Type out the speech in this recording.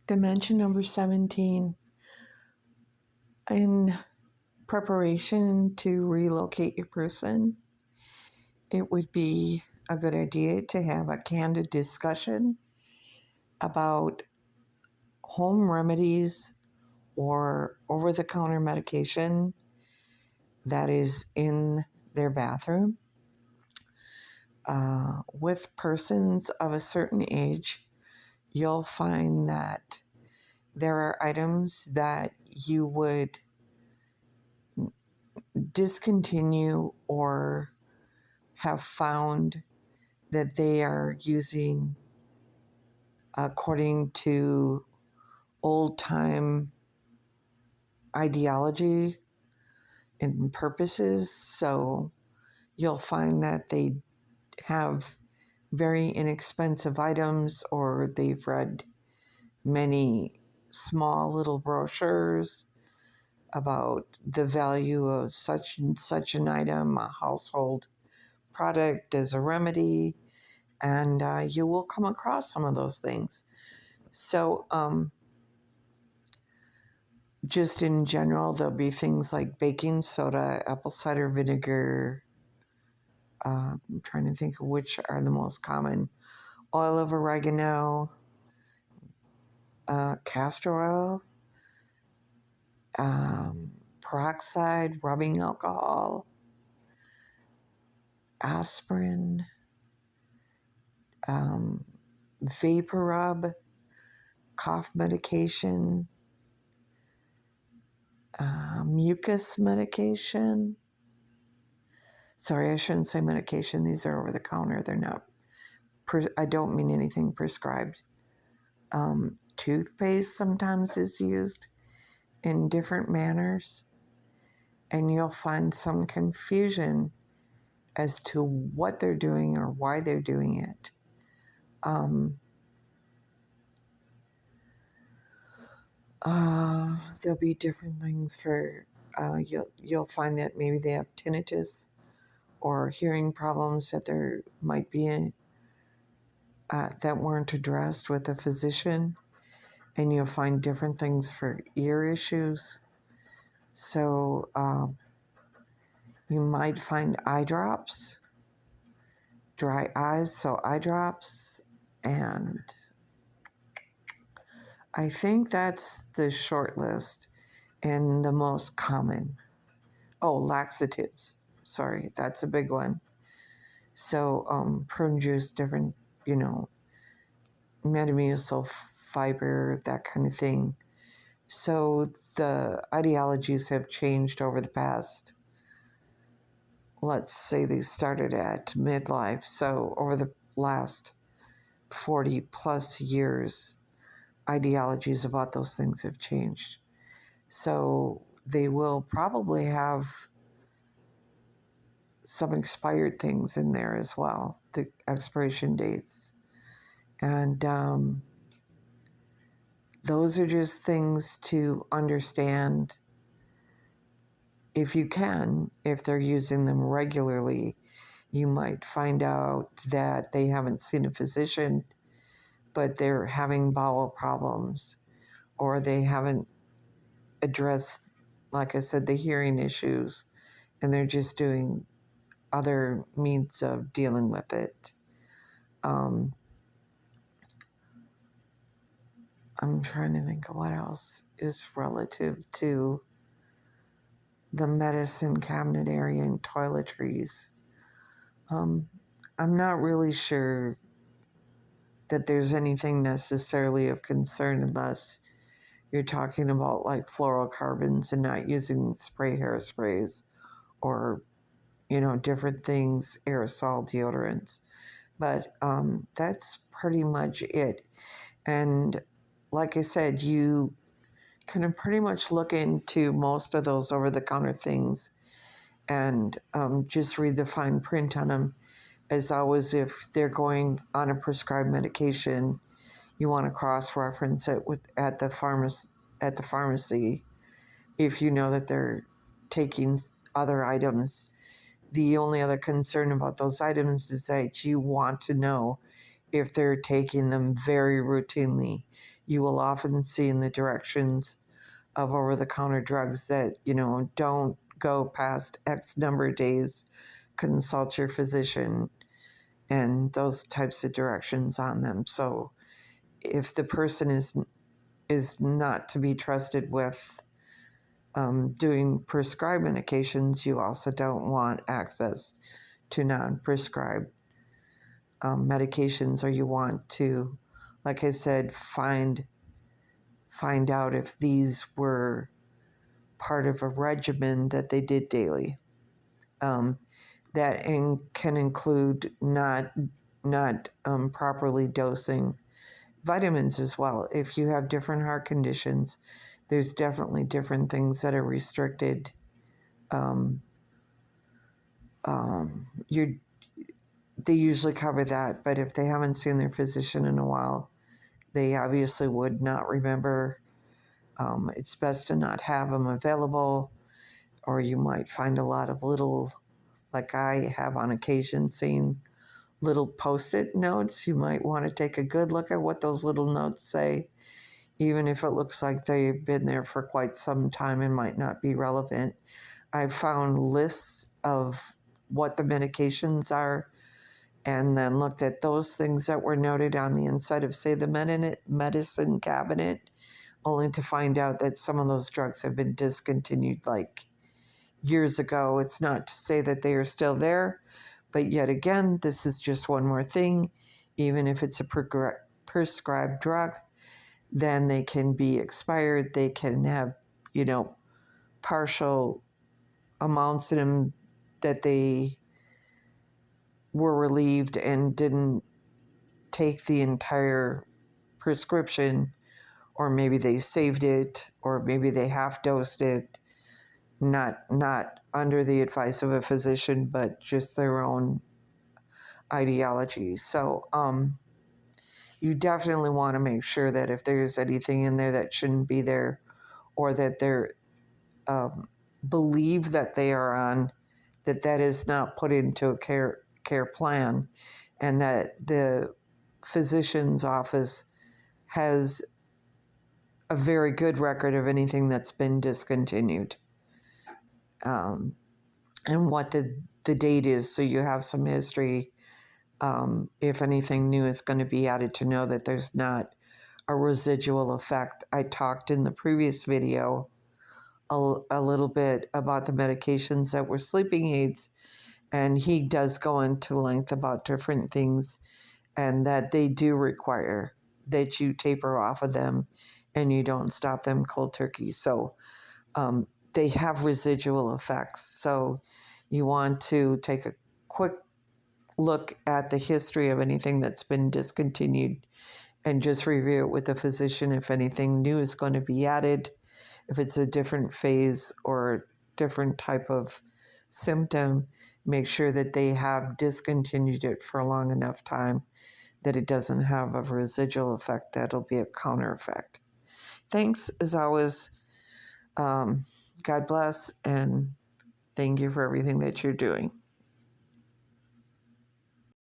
Dimension number 17. In preparation to relocate your person, it would be a good idea to have a candid discussion about home remedies or over-the-counter medication that is in their bathroom. With persons of a certain age, you'll find that there are items that you would discontinue or have found that they are using according to old time ideology and purposes. So you'll find that they have very inexpensive items, or they've read many small little brochures about the value of such and such an item, a household product as a remedy, and you will come across some of those things. So, just in general, there'll be things like baking soda, apple cider vinegar. I'm trying to think of which are the most common. Oil of oregano, castor oil, peroxide, rubbing alcohol, aspirin, vapor rub, cough medication, mucus medication. Sorry, I shouldn't say medication. These are over the counter. They're not, I don't mean anything prescribed. Toothpaste sometimes is used in different manners, and you'll find some confusion as to what they're doing or why they're doing it. There'll be different things for, you'll find that maybe they have tinnitus or hearing problems that there might be in, that weren't addressed with a physician, and you'll find different things for ear issues. So you might find eye drops, dry eyes, so eye drops, and I think that's the short list and the most common. Oh, laxatives. Sorry, that's a big one. So prune juice, different, Metamucil fiber, that kind of thing. So the ideologies have changed over the past, let's say they started at midlife. So over the last 40 plus years, ideologies about those things have changed. So they will probably have some expired things in there as well, the expiration dates. And those are just things to understand if you can. If they're using them regularly, you might find out that they haven't seen a physician, but they're having bowel problems, or they haven't addressed, like I said, the hearing issues, and they're just doing other means of dealing with it. I'm trying to think of what else is relative to the medicine cabinet area and toiletries. I'm not really sure that there's anything necessarily of concern unless you're talking about like fluorocarbons and not using spray hairsprays or, different things, aerosol deodorants. But that's pretty much it. And like I said, you can pretty much look into most of those over-the-counter things and just read the fine print on them. As always, if they're going on a prescribed medication, you want to cross-reference it at the pharmacy if you know that they're taking other items. The only other concern about those items is that you want to know if they're taking them very routinely. you will often see in the directions of over-the-counter drugs that, don't go past X number of days, consult your physician, and those types of directions on them. So if the person is not to be trusted with doing prescribed medications, you also don't want access to non-prescribed medications, or you want to, like I said, find out if these were part of a regimen that they did daily. That can include not properly dosing vitamins as well. If you have different heart conditions, there's definitely different things that are restricted. They usually cover that, but if they haven't seen their physician in a while, they obviously would not remember. It's best to not have them available, or you might find a lot of little, like I have on occasion seen, little post-it notes. You might want to take a good look at what those little notes say, even if it looks like they've been there for quite some time and might not be relevant. I've found lists of what the medications are and then looked at those things that were noted on the inside of, say, the medicine cabinet, only to find out that some of those drugs have been discontinued like years ago. It's not to say that they are still there, but yet again, this is just one more thing. Even if it's a prescribed drug, then they can be expired. They can have, partial amounts in them that they were relieved and didn't take the entire prescription, or maybe they saved it, or maybe they half dosed it, not under the advice of a physician, but just their own ideology. So you definitely want to make sure that if there's anything in there that shouldn't be there, or that they're believe that they are on, that is not put into a care plan, and that the physician's office has a very good record of anything that's been discontinued, and what the date is, so you have some history. If anything new is going to be added, to know that there's not a residual effect. I talked in the previous video a little bit about the medications that were sleeping aids, and he does go into length about different things, and that they do require that you taper off of them and you don't stop them cold turkey. So they have residual effects. So you want to take a quick look at the history of anything that's been discontinued and just review it with the physician if anything new is going to be added, if it's a different phase or different type of symptom. Make sure that they have discontinued it for a long enough time that it doesn't have a residual effect. That'll be a counter effect. Thanks, as always. God bless, and thank you for everything that you're doing.